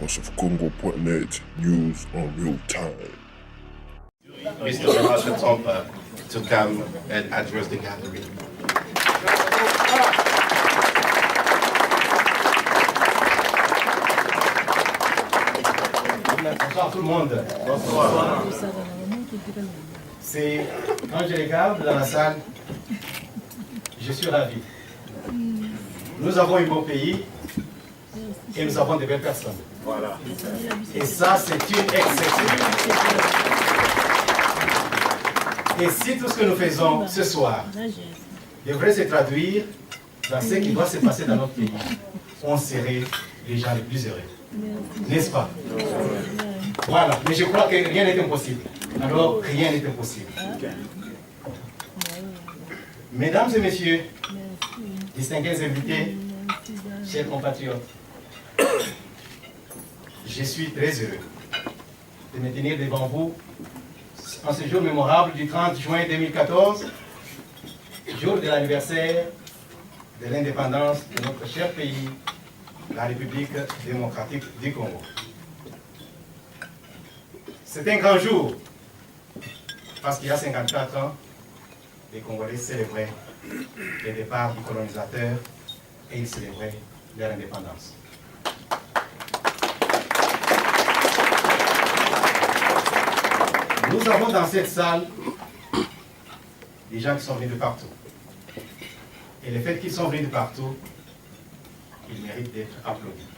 VoiceOfCongo.net news on real time. Mr. Donald Trump to come and address the gathering. Bonsoir tout le monde. Bonsoir. C'est quand je regarde dans la salle, je suis ravi. Nous avons un beau pays et nous avons de belles personnes. Voilà. Et ça, c'est une exception. Et si tout ce que nous faisons ce soir devrait se traduire dans ce qui doit se passer dans notre pays, on serait les gens les plus heureux. N'est-ce pas? Voilà, mais je crois que rien n'est impossible. Alors, rien n'est impossible. Mesdames et messieurs, distingués invités, chers compatriotes, je suis très heureux de me tenir devant vous en ce jour mémorable du 30 juin 2014, jour de l'anniversaire de l'indépendance de notre cher pays, la République démocratique du Congo. C'est un grand jour, parce qu'il y a 54 ans, les Congolais célébraient le départ du colonisateur et ils célébraient leur indépendance. Nous avons dans cette salle des gens qui sont venus de partout. Et le fait qu'ils sont venus de partout, ils méritent d'être applaudis.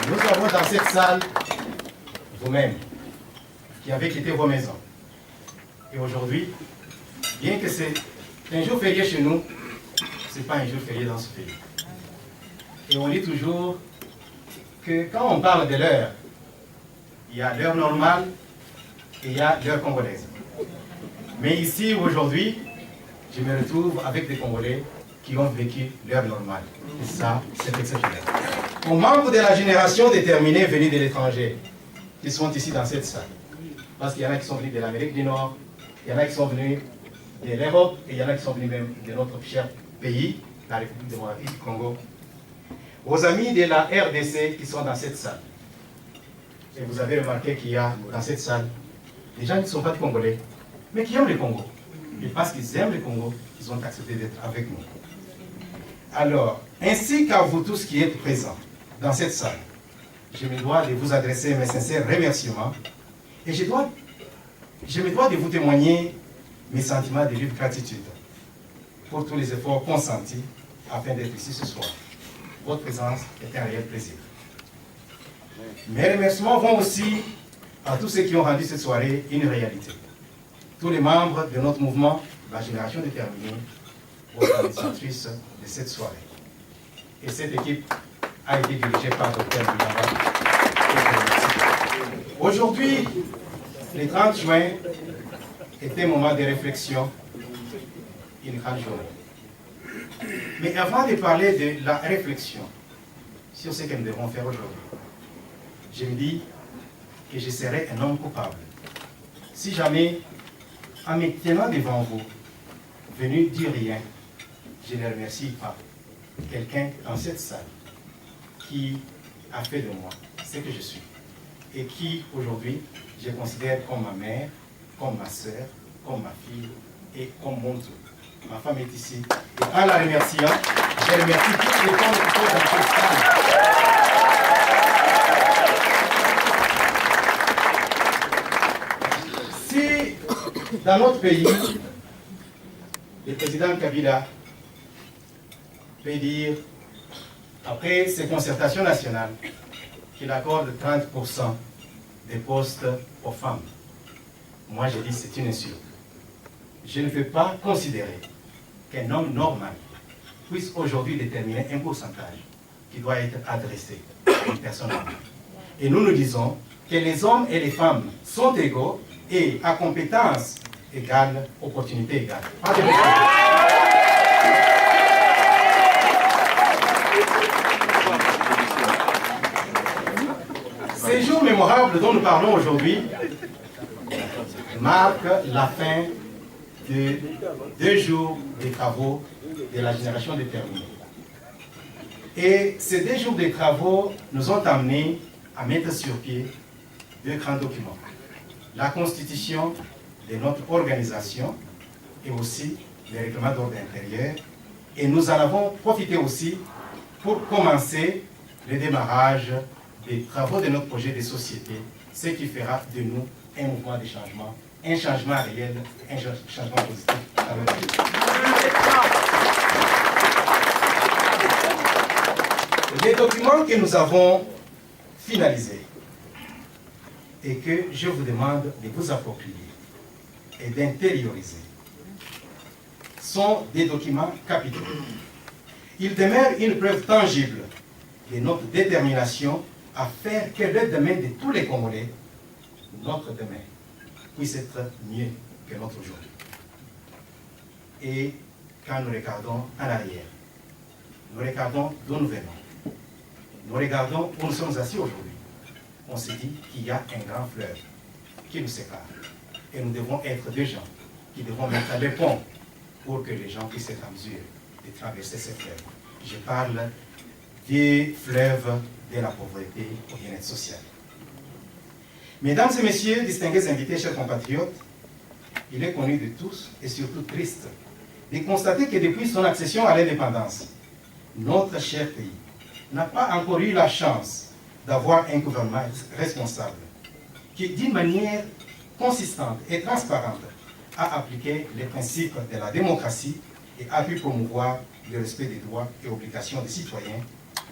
Nous avons dans cette salle vous-même qui avez quitté vos maisons. Et aujourd'hui, bien que c'est un jour férié chez nous, ce n'est pas un jour férié dans ce pays. Et on dit toujours que quand on parle de l'heure, il y a l'heure normale et il y a l'heure congolaise. Mais ici, aujourd'hui, je me retrouve avec des Congolais qui ont vécu l'heure normale. Et ça, c'est exceptionnel. Aux membres de la génération déterminée venus de l'étranger, qui sont ici dans cette salle, parce qu'il y en a qui sont venus de l'Amérique du Nord, il y en a qui sont venus de l'Europe, et il y en a qui sont venus même de notre cher pays, la République démocratique du Congo. Aux amis de la RDC qui sont dans cette salle. Et vous avez remarqué qu'il y a dans cette salle des gens qui ne sont pas des Congolais, mais qui aiment le Congo. Et parce qu'ils aiment le Congo, ils ont accepté d'être avec nous. Alors, ainsi qu'à vous tous qui êtes présents dans cette salle, je me dois de vous adresser mes sincères remerciements et je me dois de vous témoigner mes sentiments de vive gratitude pour tous les efforts consentis afin d'être ici ce soir. Votre présence est un réel plaisir. Mes remerciements vont aussi à tous ceux qui ont rendu cette soirée une réalité. Tous les membres de notre mouvement, la Génération Déterminée, organisatrice de cette soirée. Et cette équipe a été dirigée par Dr. Bouyamba. Aujourd'hui, le 30 juin, est un moment de réflexion, une grande journée. Mais avant de parler de la réflexion sur ce que nous devons faire aujourd'hui, je me dis que je serai un homme coupable si jamais, en me tenant devant vous, venu dire rien, je ne remercie pas quelqu'un dans cette salle qui a fait de moi ce que je suis et qui, aujourd'hui, je considère comme ma mère, comme ma soeur, comme ma fille et comme mon tout. Ma femme est ici. Et en la remerciant, je remercie toutes les femmes qui sont dans cette salle. Si, dans notre pays, le président Kabila peut dire, après ces concertations nationales, qu'il accorde 30% des postes aux femmes. Moi, je dis que c'est une insulte. Je ne peux pas considérer qu'un homme normal puisse aujourd'hui déterminer un pourcentage qui doit être adressé à une personne normale. Et nous disons que les hommes et les femmes sont égaux et à compétences égales, opportunités égales. Ces jours mémorables dont nous parlons aujourd'hui marquent la fin de 2 jours de travaux de la génération déterminée. Et ces 2 jours de travaux nous ont amenés à mettre sur pied 2 grands documents. La constitution de notre organisation et aussi les règlements d'ordre intérieur. Et nous en avons profité aussi pour commencer le démarrage des travaux de notre projet de société, ce qui fera de nous un mouvement de changement, un changement réel, un changement positif dans notre pays. Les documents que nous avons finalisés et que je vous demande de vous approprier et d'intérioriser sont des documents capitaux. Ils demeurent une preuve tangible de notre détermination à faire que le demain de tous les Congolais, notre demain, puisse être mieux que notre aujourd'hui. Et quand nous regardons en arrière, nous regardons d'où nous venons, nous regardons où nous sommes assis aujourd'hui, on se dit qu'il y a un grand fleuve qui nous sépare. Et nous devons être des gens qui devons mettre des ponts pour que les gens puissent être en mesure de traverser ces fleuves. Je parle des fleuves de la pauvreté au bien-être social. Mesdames et messieurs, distingués invités, chers compatriotes, il est connu de tous et surtout triste de constater que depuis son accession à l'indépendance, notre cher pays n'a pas encore eu la chance d'avoir un gouvernement responsable qui, d'une manière consistante et transparente, a appliqué les principes de la démocratie et a pu promouvoir le respect des droits et obligations des citoyens,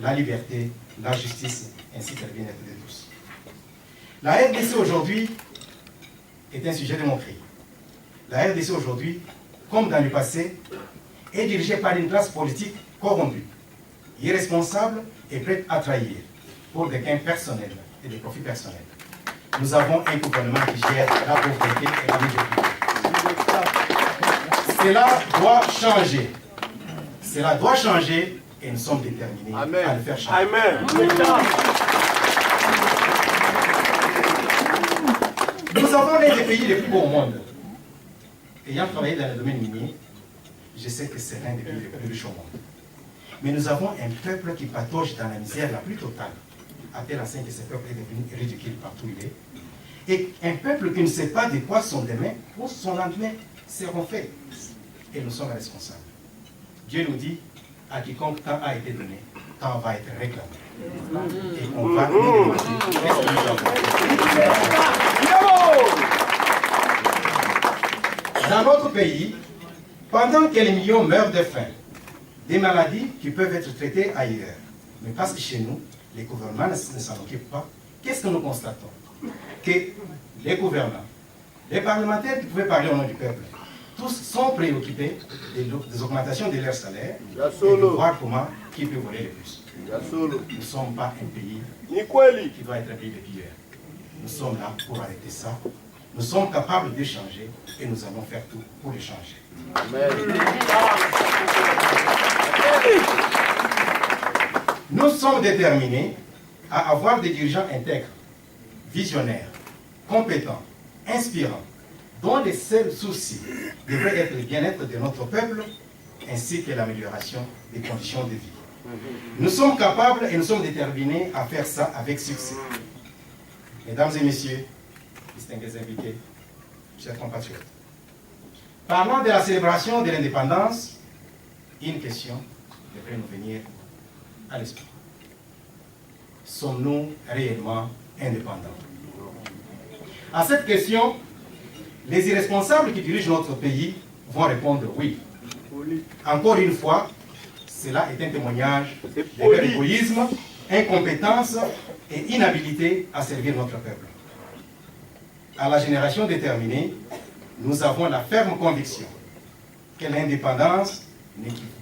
la liberté, la justice, ainsi que le bien-être de tous. La RDC aujourd'hui est un sujet de moquerie. La RDC aujourd'hui, comme dans le passé, est dirigée par une classe politique corrompue, irresponsable et prête à trahir pour des gains personnels et des profits personnels. Nous avons un gouvernement qui gère la pauvreté et la misère. Cela doit changer. Cela doit changer et nous sommes déterminés à le faire changer. Amen. Nous avons l'un des pays les plus beaux au monde. Ayant travaillé dans le domaine minier, je sais que c'est l'un des pays les plus riches au monde. Mais nous avons un peuple qui patauge dans la misère la plus totale, à tel enseigne que ce peuple est devenu ridicule partout où il est. Et un peuple qui ne sait pas de quoi son demain ou son lendemain seront faits. Et nous sommes responsables. Dieu nous dit, à quiconque temps a été donné, temps va être réclamé. Et on va nous demander qu'est-ce que nous avons. Dans notre pays, pendant que les millions meurent de faim, des maladies qui peuvent être traitées ailleurs, mais parce que chez nous, les gouvernements ne s'en occupent pas, qu'est-ce que nous constatons? Que les gouvernants, les parlementaires qui pouvaient parler au nom du peuple, tous sont préoccupés des augmentations de leur salaire et de voir comment qui peut voler le plus. Nous ne sommes pas un pays qui doit être un pays de pilleurs. Nous sommes là pour arrêter ça. Nous sommes capables de changer et nous allons faire tout pour le changer. Amen. Nous sommes déterminés à avoir des dirigeants intègres, visionnaires, compétents, inspirants, dont les seuls soucis devraient être le bien-être de notre peuple ainsi que l'amélioration des conditions de vie. Nous sommes capables et nous sommes déterminés à faire ça avec succès. Mesdames et messieurs, distingués invités, chers compatriotes, parlant de la célébration de l'indépendance, une question devrait nous venir à l'esprit. Sommes-nous réellement indépendants? À cette question, les irresponsables qui dirigent notre pays vont répondre oui. Encore une fois, cela est un témoignage de leur égoïsme, incompétence et inhabilité à servir notre peuple. À la génération déterminée, nous avons la ferme conviction que l'indépendance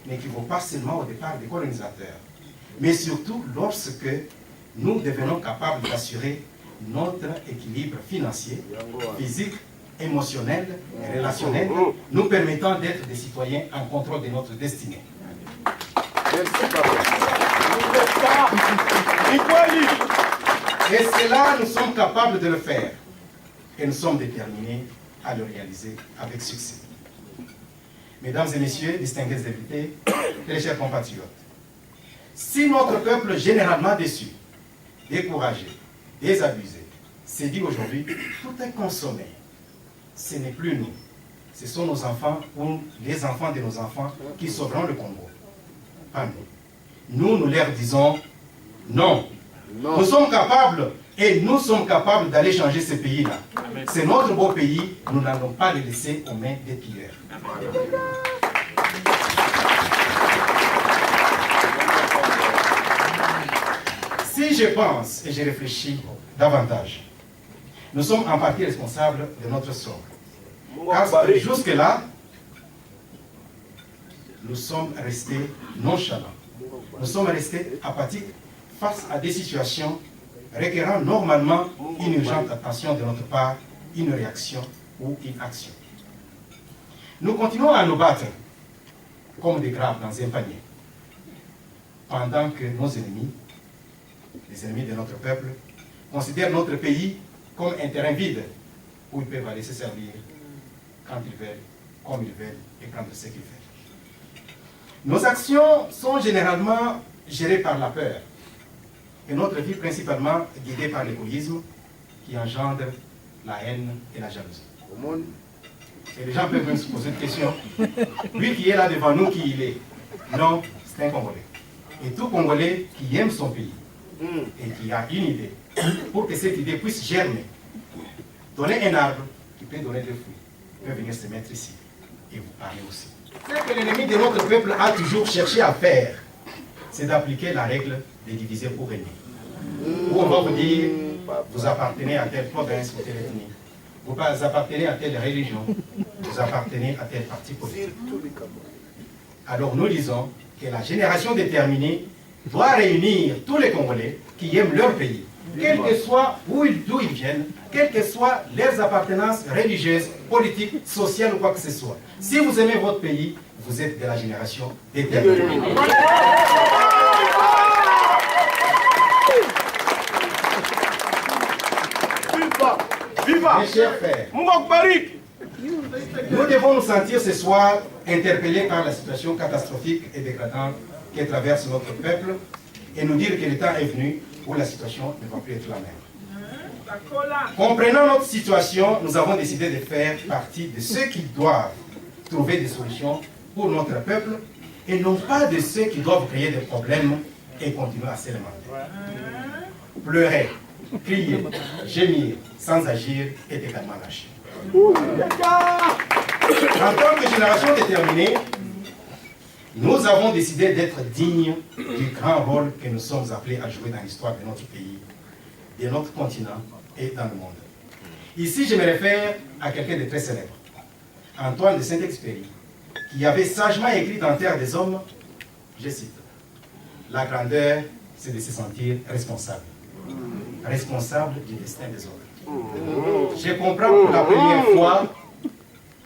n'équivaut pas seulement au départ des colonisateurs, mais surtout lorsque nous devenons capables d'assurer notre équilibre financier, physique, émotionnel et relationnel, nous permettant d'être des citoyens en contrôle de notre destinée. Et cela, nous sommes capables de le faire. Et nous sommes déterminés à le réaliser avec succès. Mesdames et messieurs, distingués invités, très chers compatriotes, Si notre peuple généralement déçu, découragé, désabusé, s'est dit aujourd'hui, tout est consommé, ce n'est plus nous. Ce sont nos enfants ou les enfants de nos enfants qui sauveront le Congo. Pas nous. Nous leur disons non. Nous sommes capables et nous sommes capables d'aller changer ce pays-là. C'est notre beau pays, nous n'allons pas le laisser aux mains des pilleurs. Si je pense et je réfléchis davantage, nous sommes en partie responsables de notre sort. Car jusque-là, nous sommes restés nonchalants. Nous sommes restés apathiques face à des situations requérant normalement une urgente attention de notre part, une réaction ou une action. Nous continuons à nous battre comme des grappes dans un panier, pendant que nos ennemis, les ennemis de notre peuple, considèrent notre pays comme un terrain vide où ils peuvent aller se servir quand ils veulent, comme ils veulent et prendre ce qu'ils veulent. Nos actions sont généralement gérées par la peur et notre vie principalement guidée par l'égoïsme qui engendre la haine et la jalousie. Et les gens peuvent même se poser une question. Lui qui est là devant nous, qui il est? Non, c'est un Congolais. Et tout Congolais qui aime son pays et qui a une idée, pour que cette idée puisse germer, donner un arbre qui peut donner des fruits, peut venir se mettre ici et vous parler aussi. Ce que l'ennemi de notre peuple a toujours cherché à faire, c'est d'appliquer la règle de diviser pour régner. Où on va vous dire, vous appartenez à telle province ou telle ethnie, vous appartenez à telle religion, vous appartenez à tel parti politique. Alors nous disons que la génération déterminée doit réunir tous les Congolais qui aiment leur pays, quel que soit d'où ils viennent, quelles que soient leurs appartenances religieuses, politiques, sociales ou quoi que ce soit. Si vous aimez votre pays, vous êtes de la génération déterminée. Mes chers frères, nous devons nous sentir ce soir interpellés par la situation catastrophique et dégradante qui traverse notre peuple et nous dire que le temps est venu où la situation ne va plus être la même. Comprenant notre situation, nous avons décidé de faire partie de ceux qui doivent trouver des solutions pour notre peuple et non pas de ceux qui doivent créer des problèmes et continuer à se lamenter. Pleurer, crier, gémir sans agir est également lâcher. En tant que génération déterminée, nous avons décidé d'être dignes du grand rôle que nous sommes appelés à jouer dans l'histoire de notre pays, de notre continent et dans le monde. Ici, je me réfère à quelqu'un de très célèbre, Antoine de Saint-Exupéry, qui avait sagement écrit dans Terre des Hommes, je cite, « La grandeur, c'est de se sentir responsable. Responsable du destin des autres. » Je comprends pour la première fois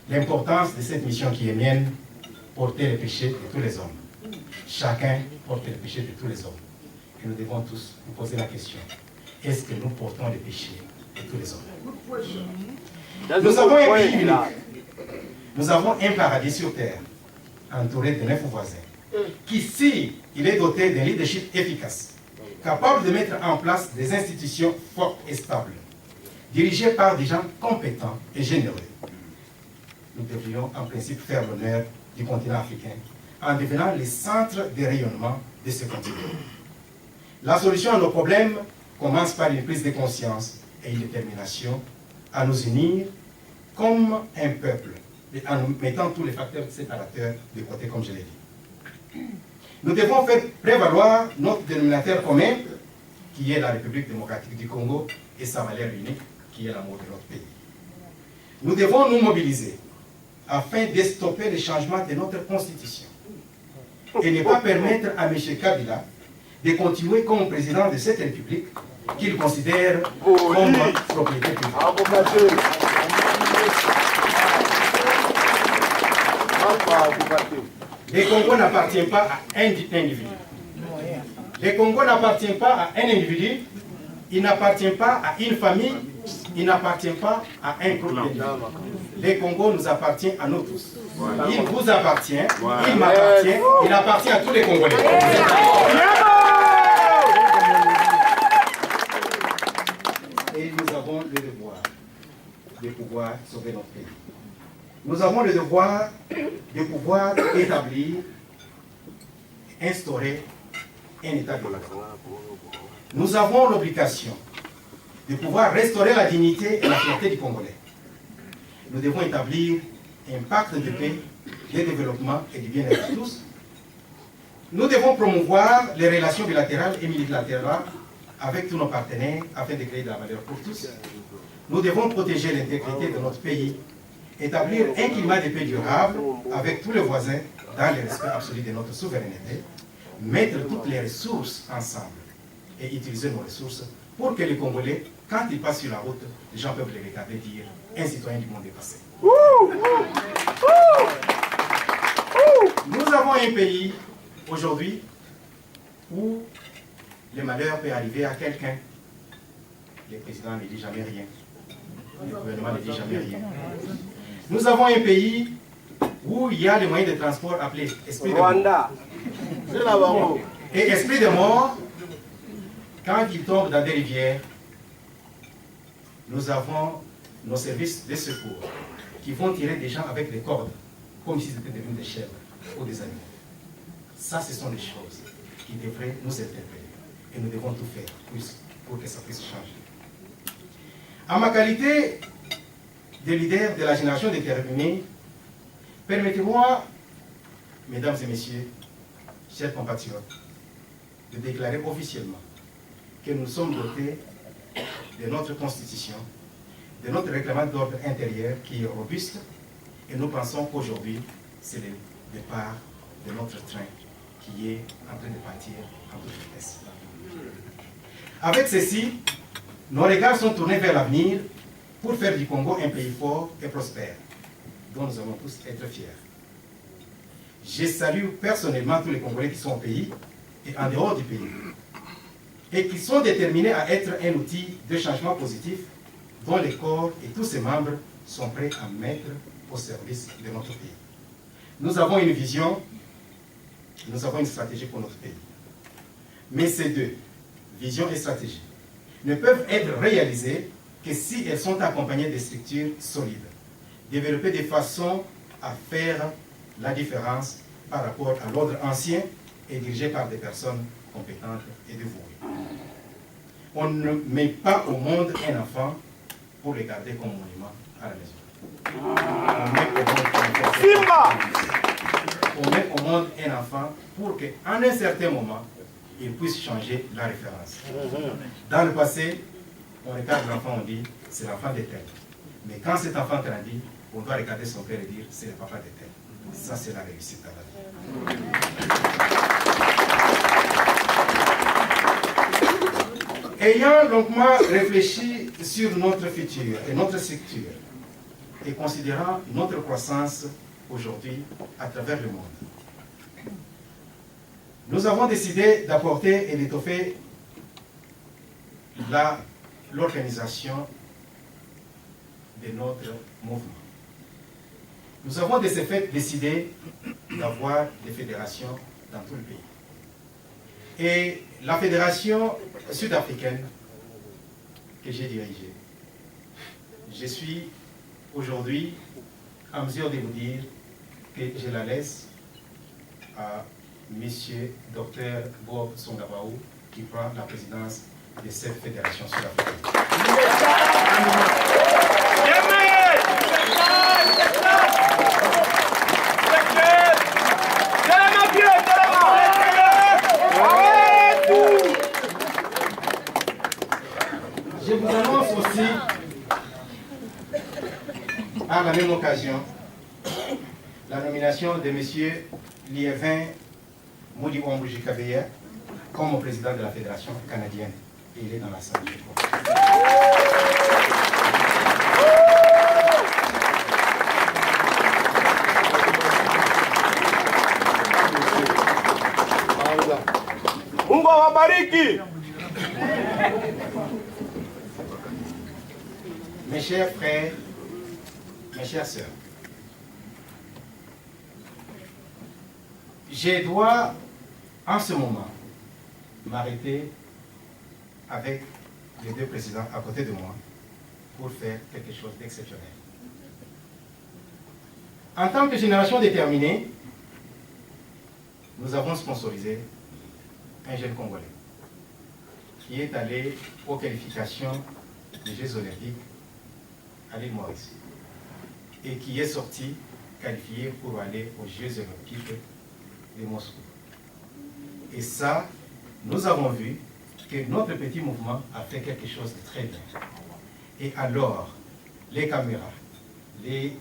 l'importance de cette mission qui est mienne, porter les péchés de tous les hommes. Chacun porte les péchés de tous les hommes. Et nous devons tous nous poser la question, est-ce que nous portons les péchés de tous les hommes? Nous avons un pays unique. Nous avons un paradis sur terre, entouré de 9 voisins, qui, si il est doté d'un leadership efficace, capable de mettre en place des institutions fortes et stables, dirigées par des gens compétents et généreux, nous devrions en principe faire l'honneur du continent africain en devenant le centre de rayonnement de ce continent. La solution à nos problèmes commence par une prise de conscience et une détermination à nous unir comme un peuple, en nous mettant tous les facteurs séparateurs de côté, comme je l'ai dit. Nous devons faire prévaloir notre dénominateur commun, qui est la République démocratique du Congo, et sa valeur unique, qui est l'amour de notre pays. Nous devons nous mobiliser afin de stopper le changement de notre constitution et ne pas permettre à M. Kabila de continuer comme président de cette République qu'il considère comme propriété publique. Le Congo n'appartient pas à un individu. Le Congo n'appartient pas à un individu, il n'appartient pas à une famille, il n'appartient pas à un groupe d'individus. Le Congo nous appartient à nous tous. Il vous appartient, il m'appartient, il appartient à tous les Congolais. Et nous avons le devoir de pouvoir sauver notre pays. Nous avons le devoir de pouvoir établir, instaurer un état de droit. Nous avons l'obligation de pouvoir restaurer la dignité et la fierté du Congolais. Nous devons établir un pacte de paix, de développement et du bien-être de tous. Nous devons promouvoir les relations bilatérales et multilatérales avec tous nos partenaires afin de créer de la valeur pour tous. Nous devons protéger l'intégrité de notre pays, établir un climat de paix durable avec tous les voisins dans le respect absolu de notre souveraineté, mettre toutes les ressources ensemble et utiliser nos ressources pour que les Congolais, quand ils passent sur la route, les gens peuvent les regarder et dire « un citoyen du monde est passé ». Nous avons un pays aujourd'hui où le malheur peut arriver à quelqu'un. Le président ne dit jamais rien. Le gouvernement ne dit jamais rien. Nous avons un pays où il y a les moyens de transport appelés esprit de mort. Et esprit de mort, quand il tombe dans des rivières, nous avons nos services de secours qui vont tirer des gens avec des cordes, comme s'ils étaient devenus des chèvres ou des animaux. Ça, ce sont des choses qui devraient nous interpeller. Et nous devons tout faire pour que ça puisse changer. En ma qualité de leader de la génération déterminée, permettez-moi, mesdames et messieurs, chers compatriotes, de déclarer officiellement que nous sommes dotés de notre constitution, de notre règlement d'ordre intérieur qui est robuste, et nous pensons qu'aujourd'hui, c'est le départ de notre train qui est en train de partir en toute vitesse. Avec ceci, nos regards sont tournés vers l'avenir pour faire du Congo un pays fort et prospère, dont nous allons tous être fiers. Je salue personnellement tous les Congolais qui sont au pays et en dehors du pays, et qui sont déterminés à être un outil de changement positif dont les corps et tous ses membres sont prêts à mettre au service de notre pays. Nous avons une vision, nous avons une stratégie pour notre pays. Mais ces deux, vision et stratégie, ne peuvent être réalisées que si elles sont accompagnées de structures solides, développées de façon à faire la différence par rapport à l'ordre ancien et dirigé par des personnes compétentes et dévouées. On ne met pas au monde un enfant pour le garder comme monument à la maison. On met au monde un enfant pour qu'en un certain moment, il puisse changer la référence. Dans le passé, on regarde l'enfant, on dit, c'est l'enfant de tel. Mais quand cet enfant grandit, on doit regarder son père et dire, c'est le papa de tel. Ça, c'est la réussite à la vie. Ayant longuement réfléchi sur notre futur et notre structure, et considérant notre croissance aujourd'hui à travers le monde, nous avons décidé d'apporter et d'étoffer l'organisation de notre mouvement. Nous avons de ce fait décidé d'avoir des fédérations dans tout le pays. Et la fédération sud-africaine que j'ai dirigée, je suis aujourd'hui en mesure de vous dire que je la laisse à M. Dr Bob Songabaou, qui prend la présidence de cette fédération sud-africaine. Je vous annonce aussi, à la même occasion, la nomination de M. Liévin Moudi Wambouji-Kabeya comme président de la Fédération canadienne. Et il est dans la salle. Mungu awabariki. Mes chers frères, mes chères sœurs, Je dois, en ce moment, m'arrêter avec les deux présidents à côté de moi pour faire quelque chose d'exceptionnel. En tant que génération déterminée, nous avons sponsorisé un jeune Congolais qui est allé aux qualifications des Jeux Olympiques à l'île Maurice et qui est sorti qualifié pour aller aux Jeux Olympiques de Moscou. Et ça, nous avons vu que notre petit mouvement a fait quelque chose de très bien. Et alors, les caméras, les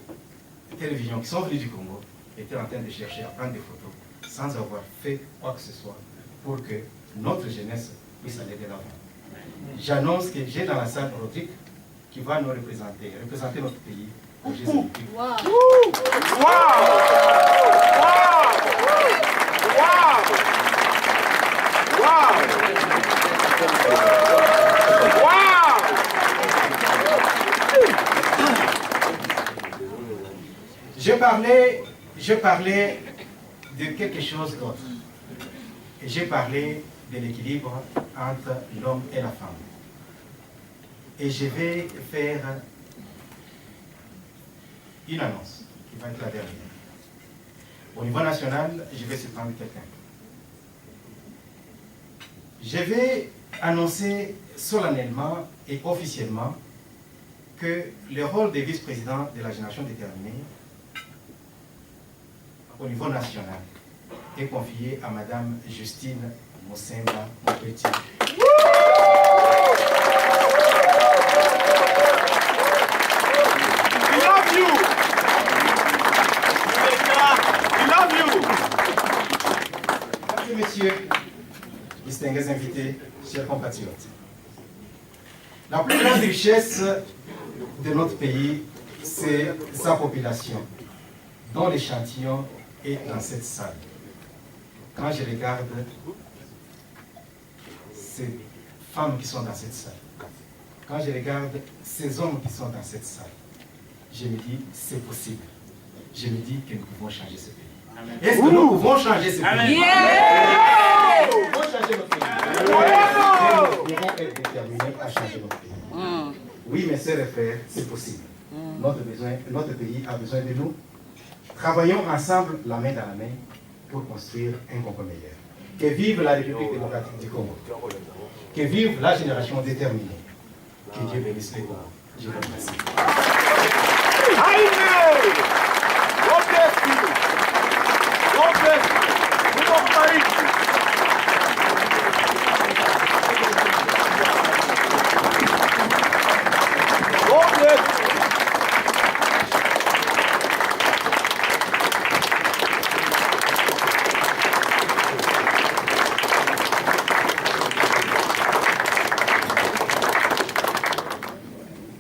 télévisions qui sont venues du Congo étaient en train de chercher à prendre des photos sans avoir fait quoi que ce soit pour que notre jeunesse puisse aller de l'avant. J'annonce que j'ai dans la salle Rodrigue qui va nous représenter notre pays aux Jeux Olympiques. Wow. Je parlais de quelque chose d'autre. J'ai parlé de l'équilibre entre l'homme et la femme. Et je vais faire une annonce qui va être la dernière. Au niveau national, je vais surprendre quelqu'un. Je vais annoncer solennellement et officiellement que le rôle des vice-présidents de la génération déterminée au niveau national est confié à Madame Justine Mosemba Mopetit. Mesdames et messieurs, distingués invités, chers compatriotes, la plus grande richesse de notre pays, c'est sa population, dont l'échantillon est dans cette salle. Quand je regarde ces femmes qui sont dans cette salle, quand je regarde ces hommes qui sont dans cette salle, je me dis, c'est possible. Je me dis que nous pouvons changer ce pays. Est-ce que nous pouvons changer ce pays? Yeah! Nous pouvons changer notre pays. Nous devons être déterminés à changer notre pays. Oui, mes sœurs et frères, c'est possible. Notre pays a besoin de nous. Travaillons ensemble, la main dans la main, pour construire un Congo meilleur. Que vive la République démocratique du Congo. Que vive la génération déterminée. Que Dieu bénisse les Congos. Je vous remercie.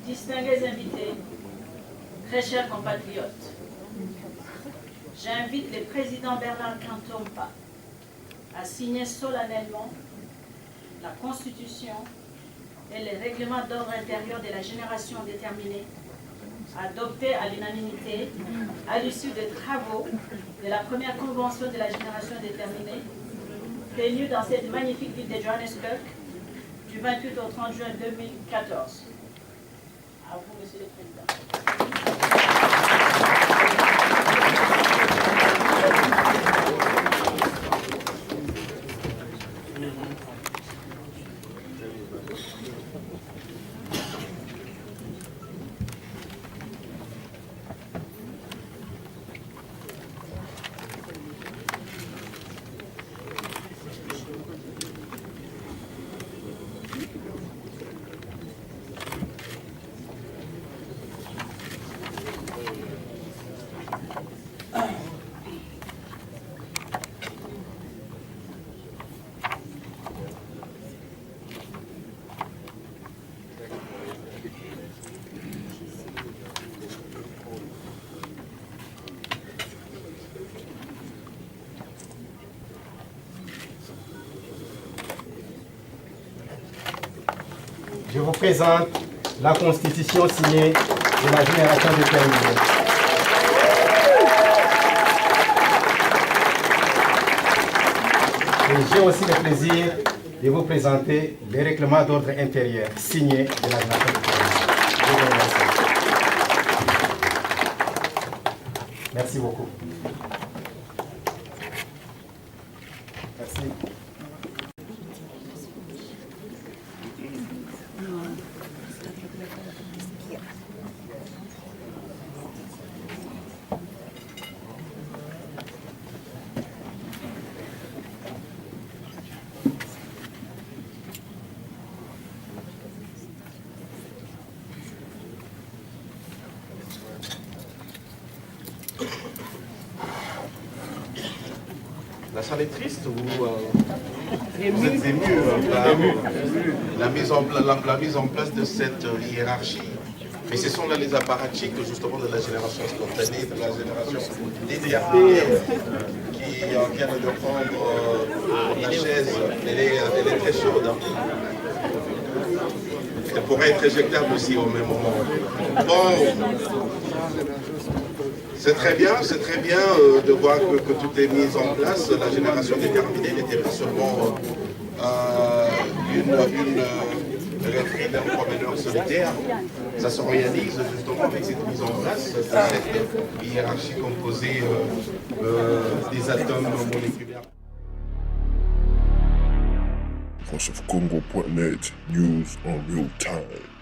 Distingués invités, très chers compatriotes, j'invite le président Bernard Kantompa à signer solennellement la Constitution et les règlements d'ordre intérieur de la génération déterminée, adoptés à l'unanimité à l'issue des travaux de la première convention de la génération déterminée, tenue dans cette magnifique ville de Johannesburg du 28 au 30 juin 2014. À vous, Monsieur le Président. Je vous présente la Constitution signée de la génération déterminée. Et j'ai aussi le plaisir de vous présenter les règlements d'ordre intérieur signés de la Génération de Terminée. Je vous remercie. Merci beaucoup. Merci. La salle est triste ou vous êtes ému par la mise en place de cette hiérarchie? Mais ce sont là les apparatchiks justement de la génération spontanée, de la génération déterminée qui viennent de prendre la chaise. Elle est très chaude. Hein. Elle pourrait être éjectable aussi au même moment. Bon. C'est très bien de voir que tout est mis en place. La génération déterminée n'était pas seulement une rêverie d'un promeneur solitaire. Ça se réalise justement avec cette mise en place de cette hiérarchie composée des atomes moléculaires. VoiceOfCongo.net, news on real time.